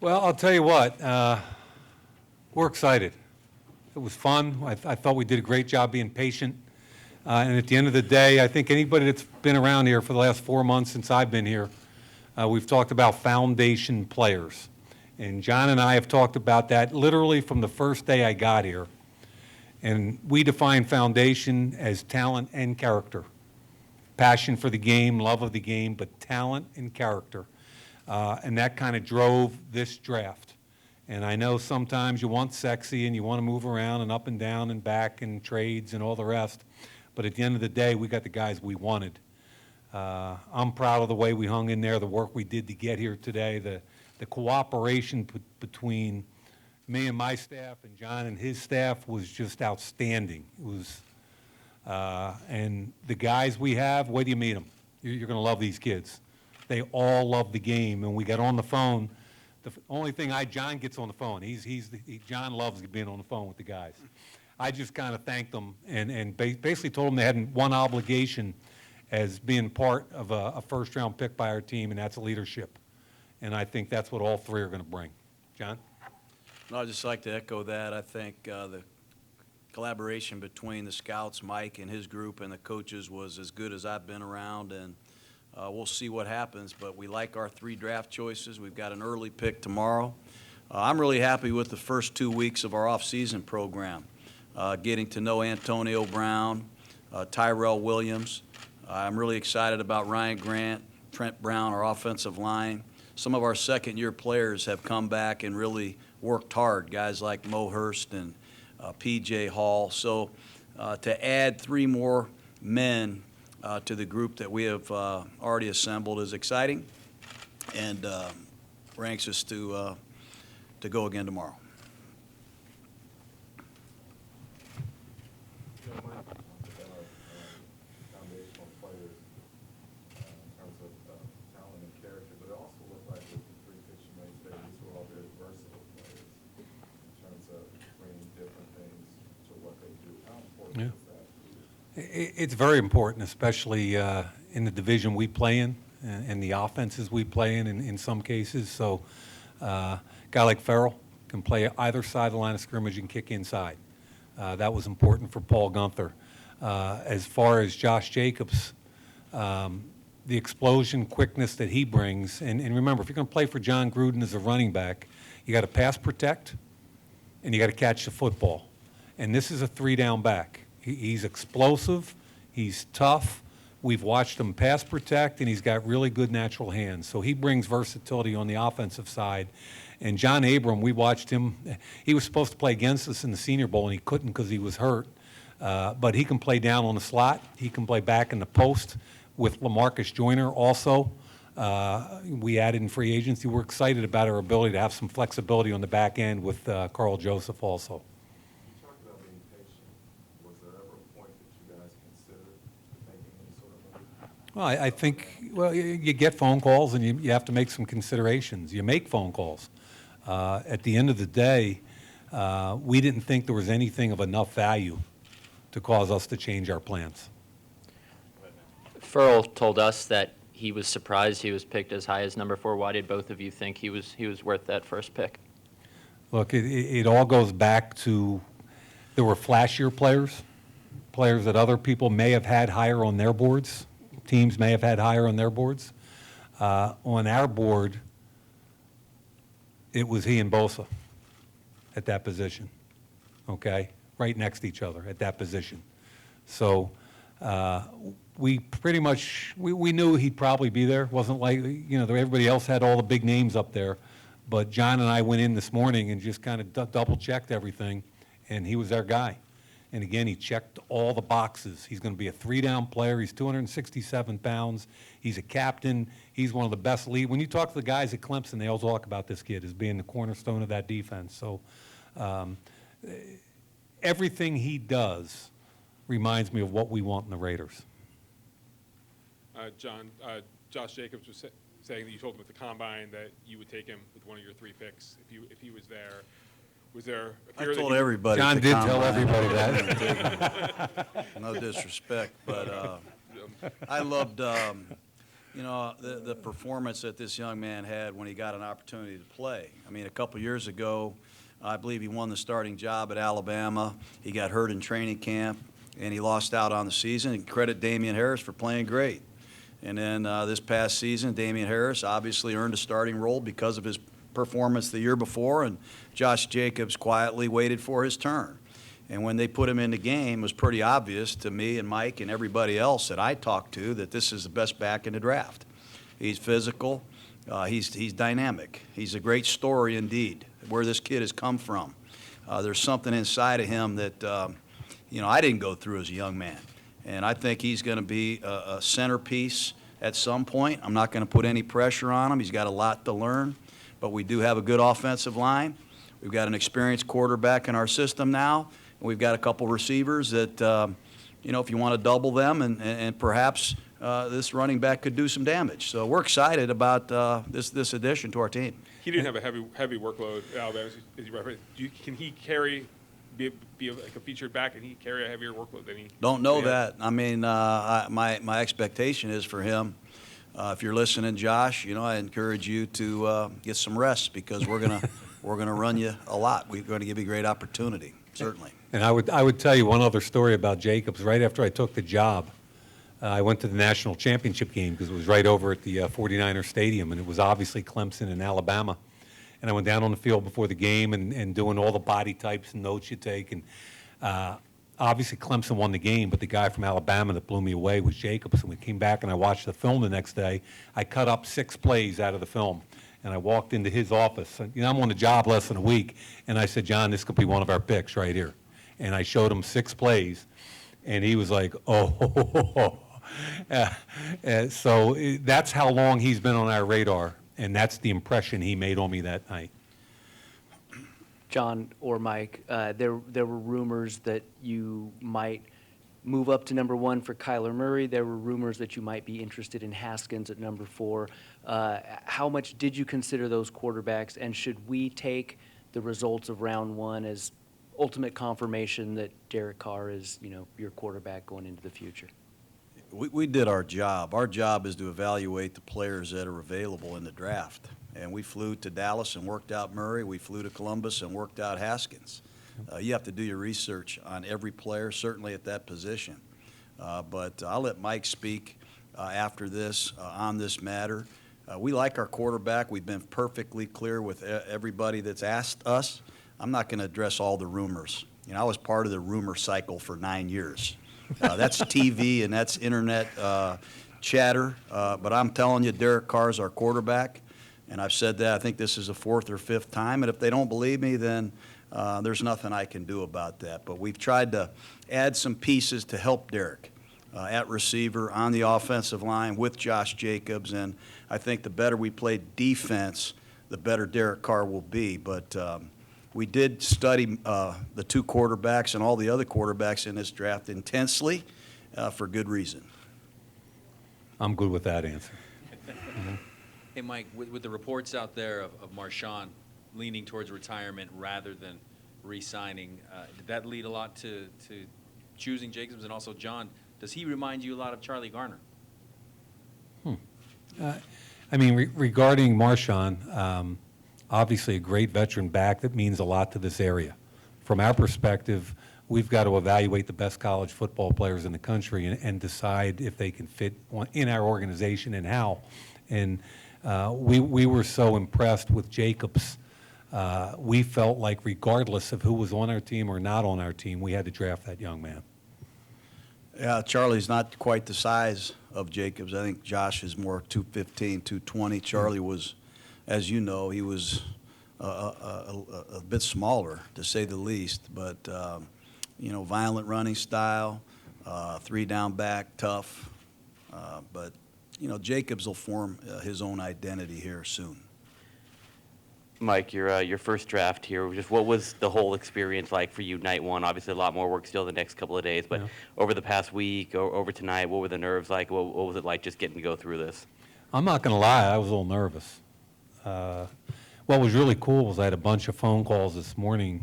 Well, I'll tell you what, we're excited. It was fun. I thought we did a great job being patient. And at the end of the day, I think anybody that's been around here for the last 4 months since I've been here, we've talked about foundation players. And John and I have talked about that literally from the first day I got here. And we define foundation as talent and character. Passion for the game, love of the game, but talent and character. And that kind of drove this draft. And I know sometimes you want sexy and you want to move around and up and down and back and trades and all the rest. But at the end of the day, we got the guys we wanted. I'm proud of the way we hung in there, the work we did to get here today, the cooperation between me and my staff and John and his staff was just outstanding. It was, and the guys we have, wait till you meet them. You're going to love these kids. They all love the game, and we got on the phone. The only thing John gets on the phone. John loves being on the phone with the guys. I just kind of thanked them and basically told them they had one obligation as being part of a first-round pick by our team, and that's leadership. And I think that's what all three are going to bring. John? No, I'd just like to echo that. I think the collaboration between the scouts, Mike and his group, and the coaches was as good as I've been around, and we'll see what happens. But we like our 3 draft choices. We've got an early pick tomorrow. I'm really happy with the first 2 weeks of our off-season program, getting to know Antonio Brown, Tyrell Williams. I'm really excited about Ryan Grant, Trent Brown, our offensive line. Some of our second-year players have come back and really worked hard, guys like Mo Hurst and P.J. Hall. So to add 3 more men to the group that we have already assembled is exciting, and we're anxious to go again tomorrow. Foundational players in terms of talent and character, but it also looked like with the 3 picks you made today, these were all very versatile players in terms of bringing different things to what they do. How important is that? It's very important, especially in the division we play in and the offenses we play in some cases. So a guy like Farrell can play either side of the line of scrimmage and kick inside. That was important for Paul Gunther. As far as Josh Jacobs, the explosion, quickness that he brings, and remember, if you're going to play for John Gruden as a running back, you got to pass protect and you got to catch the football. And this is a 3-down back. He's explosive, he's tough. We've watched him pass protect, and he's got really good natural hands. So he brings versatility on the offensive side. And John Abram, we watched him. He was supposed to play against us in the Senior Bowl, and he couldn't because he was hurt. But he can play down on the slot. He can play back in the post with LaMarcus Joyner also. We added in free agency. We're excited about our ability to have some flexibility on the back end with Carl Joseph also. You talked about being patient. Was there ever a point that you guys considered making any sort of move? Well, I think, well, you get phone calls and you have to make some considerations. You make phone calls. At the end of the day, we didn't think there was anything of enough value to cause us to change our plans. Farrell told us that he was surprised he was picked as high as number 4. Why did both of you think he was worth that first pick? Look, it all goes back to there were flashier players that other people may have had higher on their boards, teams may have had higher on their boards. On our board, it was he and Bosa at that position, okay? Right next to each other at that position. So we pretty much, we knew he'd probably be there. Wasn't like, you know, everybody else had all the big names up there. But John and I went in this morning and just kind of double-checked everything, and he was our guy. And again, he checked all the boxes. He's going to be a 3-down player. He's 267 pounds. He's a captain. He's one of the best lead. When you talk to the guys at Clemson, they all talk about this kid as being the cornerstone of that defense. So everything he does reminds me of what we want in the Raiders. John, Josh Jacobs was saying that you told him at the combine that you would take him with one of your 3 picks if he was there. Was there a fear I told everybody. John at the did tell combine everybody I that. wouldn't take him. No disrespect, but I loved You know, the performance that this young man had when he got an opportunity to play. I mean, a couple years ago, I believe he won the starting job at Alabama. He got hurt in training camp, and he lost out on the season. And credit Damian Harris for playing great. And then this past season, Damian Harris obviously earned a starting role because of his performance the year before, and Josh Jacobs quietly waited for his turn. And when they put him in the game, it was pretty obvious to me and Mike and everybody else that I talked to that this is the best back in the draft. He's physical. He's dynamic. He's a great story indeed, where this kid has come from. There's something inside of him that, I didn't go through as a young man. And I think he's going to be a centerpiece at some point. I'm not going to put any pressure on him. He's got a lot to learn. But we do have a good offensive line. We've got an experienced quarterback in our system now. And we've got a couple receivers that, if you want to double them, and perhaps this running back could do some damage. So we're excited about this addition to our team. He didn't have a heavy workload at Alabama, as you referenced. Can he be like a featured back, and he carry a heavier workload than he? Don't know Yeah. that. I mean, my expectation is for him. If you're listening, Josh, I encourage you to get some rest because we're gonna run you a lot. We're going to give you a great opportunity, certainly. And I would tell you one other story about Jacobs. Right after I took the job, I went to the national championship game because it was right over at the 49er Stadium, and it was obviously Clemson and Alabama. And I went down on the field before the game and doing all the body types and notes you take. And obviously Clemson won the game, but the guy from Alabama that blew me away was Jacobs. And we came back and I watched the film the next day. I cut up 6 plays out of the film. And I walked into his office. And, I'm on the job less than a week. And I said, John, this could be one of our picks right here. And I showed him 6 plays. And he was like, oh. So that's how long he's been on our radar. And that's the impression he made on me that night. John or Mike, there were rumors that you might move up to number 1 for Kyler Murray. There were rumors that you might be interested in Haskins at number 4. How much did you consider those quarterbacks, and should we take the results of round 1 as ultimate confirmation that Derek Carr is, your quarterback going into the future? We did our job. Our job is to evaluate the players that are available in the draft. And we flew to Dallas and worked out Murray. We flew to Columbus and worked out Haskins. You have to do your research on every player, certainly at that position. But I'll let Mike speak after this on this matter. We like our quarterback. We've been perfectly clear with everybody that's asked us. I'm not going to address all the rumors. I was part of the rumor cycle for 9 years. That's TV and that's internet chatter. But I'm telling you, Derek Carr is our quarterback. And I've said that I think this is the 4th or 5th time. And if they don't believe me, then there's nothing I can do about that. But we've tried to add some pieces to help Derek at receiver, on the offensive line with Josh Jacobs. And I think the better we play defense, the better Derek Carr will be. But we did study the 2 quarterbacks and all the other quarterbacks in this draft intensely for good reason. I'm good with that answer. Hey, Mike, with the reports out there of Marshawn leaning towards retirement rather than re-signing, did that lead a lot to choosing Jacobs? And also, John, does he remind you a lot of Charlie Garner? Regarding Marshawn, obviously a great veteran back that means a lot to this area. From our perspective, we've got to evaluate the best college football players in the country and decide if they can fit in our organization and how. And we were so impressed with Jacobs. We felt like regardless of who was on our team or not on our team, we had to draft that young man. Yeah, Charlie's not quite the size of Jacobs. I think Josh is more 215, 220. Charlie was, as you know, he was a bit smaller, to say the least. But, violent running style, 3-down back, tough. But Jacobs will form his own identity here soon. Mike, your first draft here, just what was the whole experience like for you night one? Obviously a lot more work still the next couple of days, but Yeah. over the past week or over tonight, what were the nerves like? What was it like just getting to go through this? I'm not going to lie, I was a little nervous. What was really cool was I had a bunch of phone calls this morning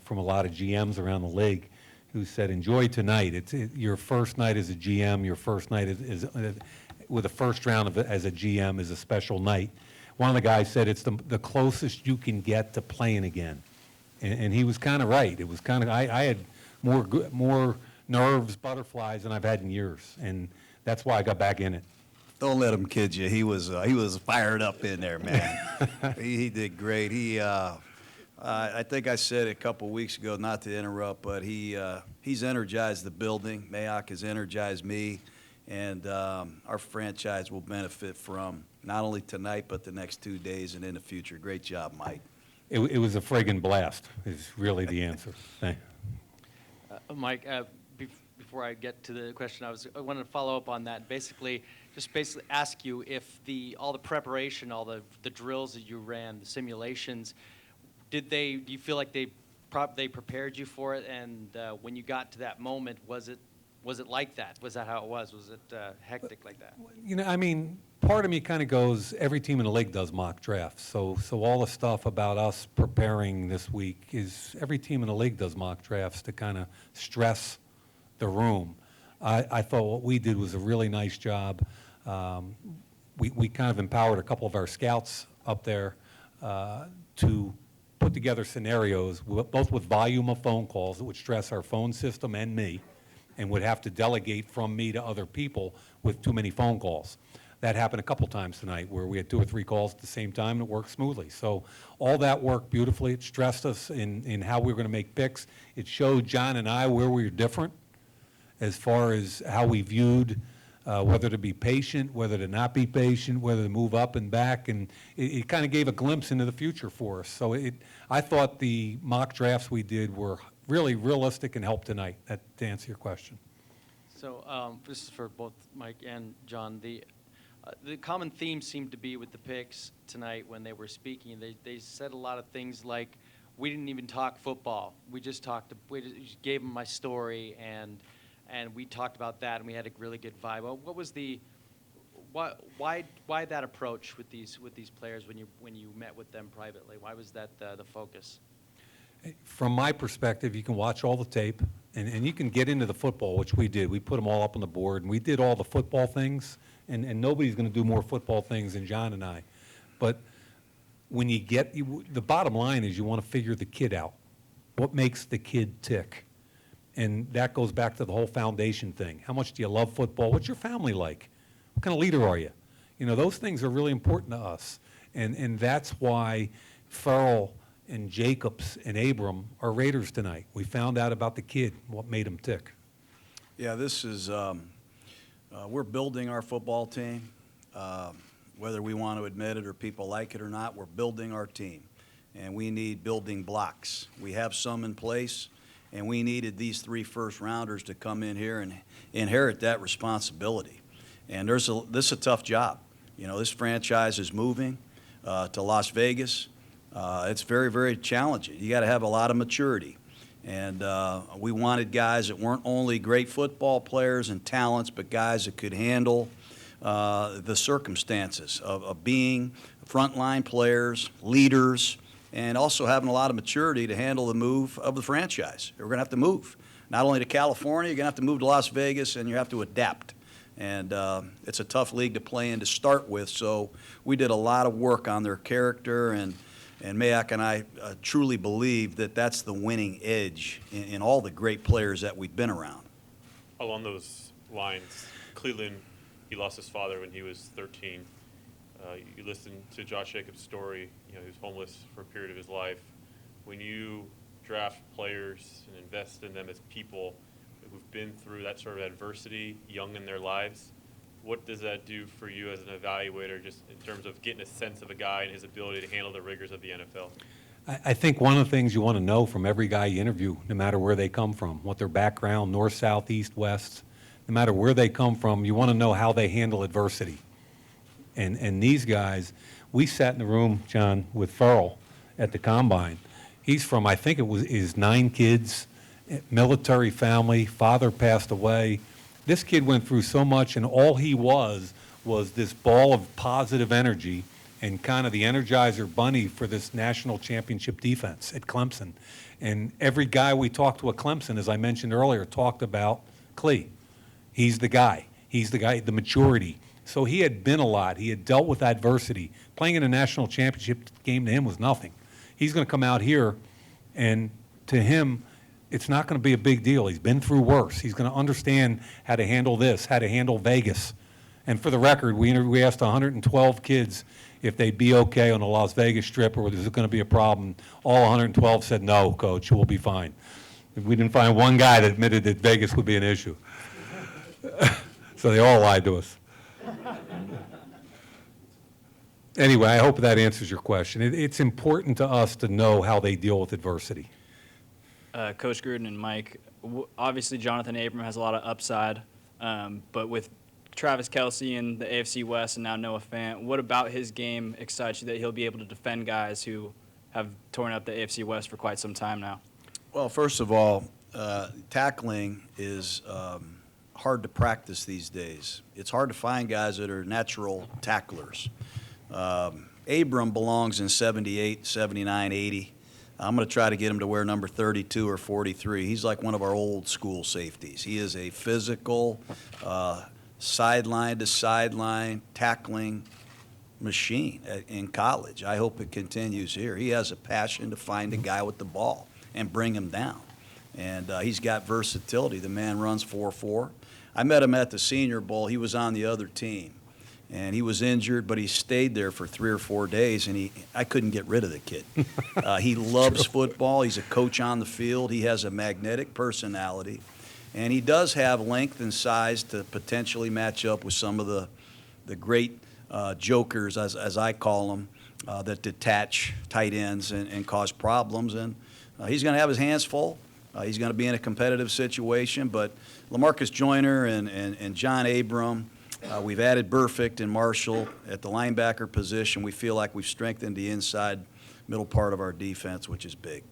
from a lot of GMs around the league who said, enjoy tonight. It's your first night as a GM, your first night with a first round of it as a GM is a special night. One of the guys said it's the closest you can get to playing again. And he was kind of right. It was kind of, I had more nerves, butterflies than I've had in years. And that's why I got back in it. Don't let him kid you. He was fired up in there, man. He did great. I think I said it a couple weeks ago, not to interrupt, but he's energized the building. Mayock has energized me, and our franchise will benefit from not only tonight but the next 2 days and in the future. Great job, Mike. It was a friggin' blast, is really the answer. Thank you. Mike, before I get to the question, I wanted to follow up on that. Basically ask you if all the preparation, all the drills that you ran, the simulations, do you feel like they prepared you for it? And when you got to that moment, was it like that? Was that how it was? Was it hectic like that? You know, I mean, part of me kind of goes, every team in the league does mock drafts. So all the stuff about us preparing this week is every team in the league does mock drafts to kind of stress the room. I thought what we did was a really nice job. We kind of empowered a couple of our scouts up there to put together scenarios, both with volume of phone calls that would stress our phone system and me, and would have to delegate from me to other people with too many phone calls. That happened a couple times tonight where we had 2 or 3 calls at the same time and it worked smoothly. So all that worked beautifully. It stressed us in how we were going to make picks. It showed John and I where we were different as far as how we viewed whether to be patient, whether to not be patient, whether to move up and back, and it kind of gave a glimpse into the future for us. So I thought the mock drafts we did were really realistic and helped tonight, to answer your question. So this is for both Mike and John. The common theme seemed to be with the picks tonight when they were speaking. They said a lot of things like, we didn't even talk football. We just gave them my story, and we talked about that, and we had a really good vibe. What was why that approach with these players when you met with them privately? Why was that the focus? From my perspective, you can watch all the tape, and you can get into the football, which we did. We put them all up on the board, and we did all the football things, and nobody's going to do more football things than John and I. But when the bottom line is you want to figure the kid out. What makes the kid tick? And that goes back to the whole foundation thing. How much do you love football? What's your family like? What kind of leader are you? You know, those things are really important to us. And that's why Farrell and Jacobs and Abram are Raiders tonight. We found out about the kid, what made him tick. Yeah, this is, we're building our football team. Whether we want to admit it or people like it or not, we're building our team. And we need building blocks. We have some in place, and we needed these 3 first-rounders to come in here and inherit that responsibility. And this is a tough job. You know, this franchise is moving to Las Vegas. It's very, very challenging. You got to have a lot of maturity. And we wanted guys that weren't only great football players and talents, but guys that could handle the circumstances of being frontline players, leaders, and also having a lot of maturity to handle the move of the franchise. We're going to have to move, not only to California, you're going to have to move to Las Vegas, and you have to adapt. And it's a tough league to play in to start with, so we did a lot of work on their character, and Mayock and I truly believe that that's the winning edge in all the great players that we've been around. Along those lines, Cleveland, he lost his father when he was 13. You listen to Josh Jacobs' story. You know, he was homeless for a period of his life. When you draft players and invest in them as people who've been through that sort of adversity young in their lives, what does that do for you as an evaluator, just in terms of getting a sense of a guy and his ability to handle the rigors of the NFL? I think one of the things you want to know from every guy you interview, no matter where they come from, what their background, north, south, east, west, no matter where they come from, you want to know how they handle adversity. And these guys, we sat in the room, John, with Farrell at the Combine. He's from, I think it was his 9 kids, military family, father passed away. This kid went through so much, and all he was this ball of positive energy and kind of the Energizer Bunny for this national championship defense at Clemson. And every guy we talked to at Clemson, as I mentioned earlier, talked about Clee. He's the guy. He's the guy, the maturity. So he had been a lot. He had dealt with adversity. Playing in a national championship game to him was nothing. He's going to come out here, and to him, it's not going to be a big deal. He's been through worse. He's going to understand how to handle this, how to handle Vegas. And for the record, we asked 112 kids if they'd be okay on the Las Vegas Strip or was it going to be a problem. All 112 said, no, Coach, we'll be fine. We didn't find one guy that admitted that Vegas would be an issue. So they all lied to us. Anyway, I hope that answers your question. It's important to us to know how they deal with adversity. Coach Gruden and Mike, obviously Jonathan Abram has a lot of upside, but with Travis Kelce in the AFC West and now Noah Fant, what about his game excites you that he'll be able to defend guys who have torn up the AFC West for quite some time now? Well, first of all, tackling is hard to practice these days. It's hard to find guys that are natural tacklers. Abram belongs in 78, 79, 80. I'm going to try to get him to wear number 32 or 43. He's like one of our old school safeties. He is a physical, sideline to sideline tackling machine in college. I hope it continues here. He has a passion to find a guy with the ball and bring him down. And he's got versatility. The man runs 4.4. I met him at the Senior Bowl. He was on the other team. And he was injured, but he stayed there for 3 or 4 days, and I couldn't get rid of the kid. He loves football. He's a coach on the field. He has a magnetic personality. And he does have length and size to potentially match up with some of the great jokers, as I call them, that detach tight ends and cause problems. And he's going to have his hands full. He's going to be in a competitive situation. But LaMarcus Joyner and John Abram, we've added Burfict and Marshall at the linebacker position. We feel like we've strengthened the inside middle part of our defense, which is big.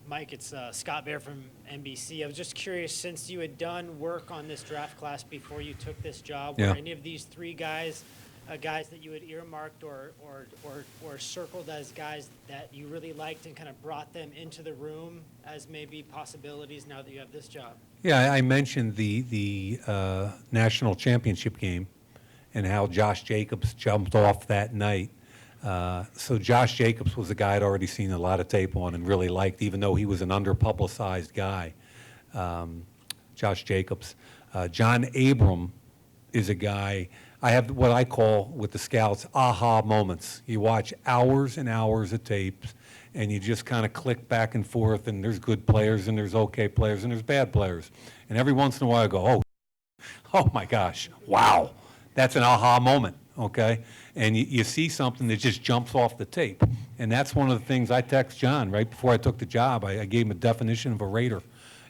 Mike, it's Scott Bair from NBC. I was just curious, since you had done work on this draft class before you took this job, were any of these three guys guys that you had earmarked or circled as guys that you really liked and kind of brought them into the room as maybe possibilities now that you have this job? Yeah, I mentioned the national championship game and how Josh Jacobs jumped off that night. So Josh Jacobs was a guy I'd already seen a lot of tape on and really liked, even though he was an underpublicized guy. Josh Jacobs. John Abram is a guy, I have what I call with the scouts aha moments. You watch hours and hours of tapes and you just kind of click back and forth, and there's good players and there's okay players and there's bad players. And every once in a while I go, oh my gosh, wow, that's an aha moment, okay? And you see something that just jumps off the tape. And that's one of the things I text John right before I took the job. I gave him a definition of a Raider.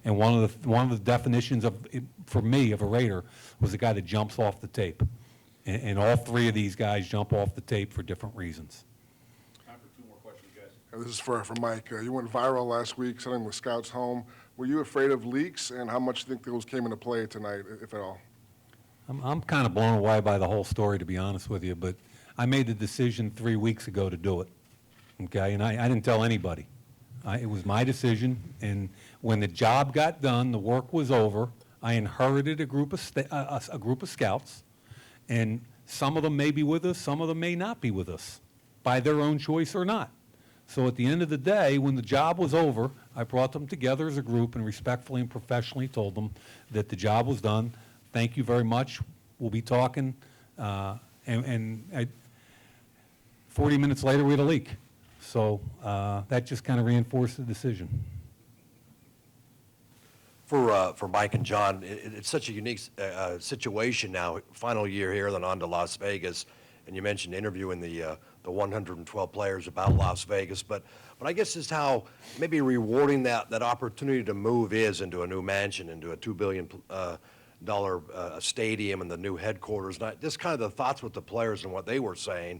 And one of the definitions for me of a Raider was the guy that jumps off the tape. And all three of these guys jump off the tape for different reasons. Time for 2 more questions, guys. This is for Mike. You went viral last week, sending the scouts home. Were you afraid of leaks, and how much do you think those came into play tonight, if at all? I'm kind of blown away by the whole story, to be honest with you, but I made the decision 3 weeks ago to do it, okay? And I didn't tell anybody. It was my decision, and when the job got done, the work was over, I inherited a group of scouts, and some of them may be with us, some of them may not be with us, by their own choice or not. So at the end of the day, when the job was over, I brought them together as a group and respectfully and professionally told them that the job was done. Thank you very much. We'll be talking. 40 minutes later, we had a leak. So that just kind of reinforced the decision. For Mike and John, it's such a unique situation now, final year here, then on to Las Vegas, and you mentioned interviewing the 112 players about Las Vegas, but I guess just how maybe rewarding that opportunity to move is into a new mansion, into a $2 billion stadium and the new headquarters, and just kind of the thoughts with the players and what they were saying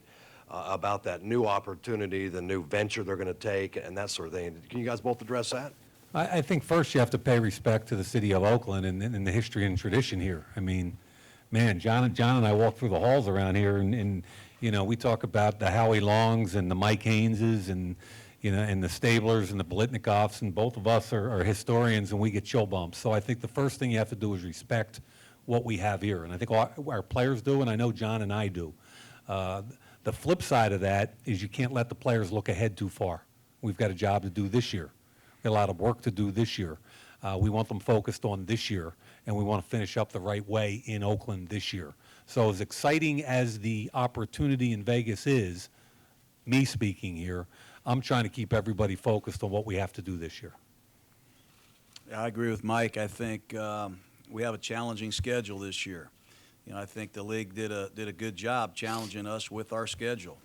about that new opportunity, the new venture they're going to take, and that sort of thing. Can you guys both address that? I think first you have to pay respect to the city of Oakland and the history and tradition here. I mean, man, John and I walk through the halls around here, and you know, we talk about the Howie Longs and the Mike Hayneses and, you know, and the Stablers and the Blitnikoffs, and both of us are historians, and we get chill bumps. So I think the first thing you have to do is respect what we have here. And I think our players do, and I know John and I do. The flip side of that is you can't let the players look ahead too far. We've got a job to do this year. We've got a lot of work to do this year. We want them focused on this year, and we want to finish up the right way in Oakland this year. So as exciting as the opportunity in Vegas is, me speaking here, I'm trying to keep everybody focused on what we have to do this year. Yeah, I agree with Mike. I think we have a challenging schedule this year. You know, I think the league did a good job challenging us with our schedule,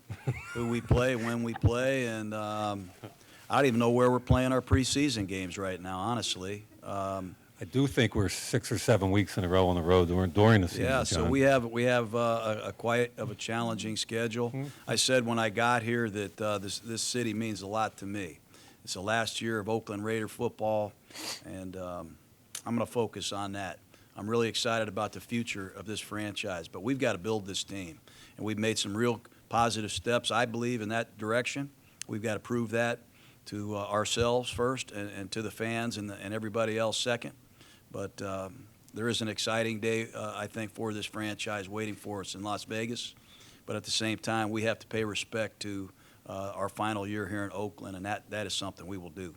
who we play, when we play, and I don't even know where we're playing our preseason games right now, honestly. I do think we're 6 or 7 weeks in a row on the road during the season. Yeah, so John. we have a quite of a challenging schedule. I said when I got here that this city means a lot to me. It's the last year of Oakland Raider football, and I'm going to focus on that. I'm really excited about the future of this franchise, but we've got to build this team, and we've made some real positive steps, I believe, in that direction. We've got to prove that to ourselves first and to the fans and everybody else second. But there is an exciting day, I think, for this franchise waiting for us in Las Vegas. But at the same time, we have to pay respect to our final year here in Oakland, and that is something we will do.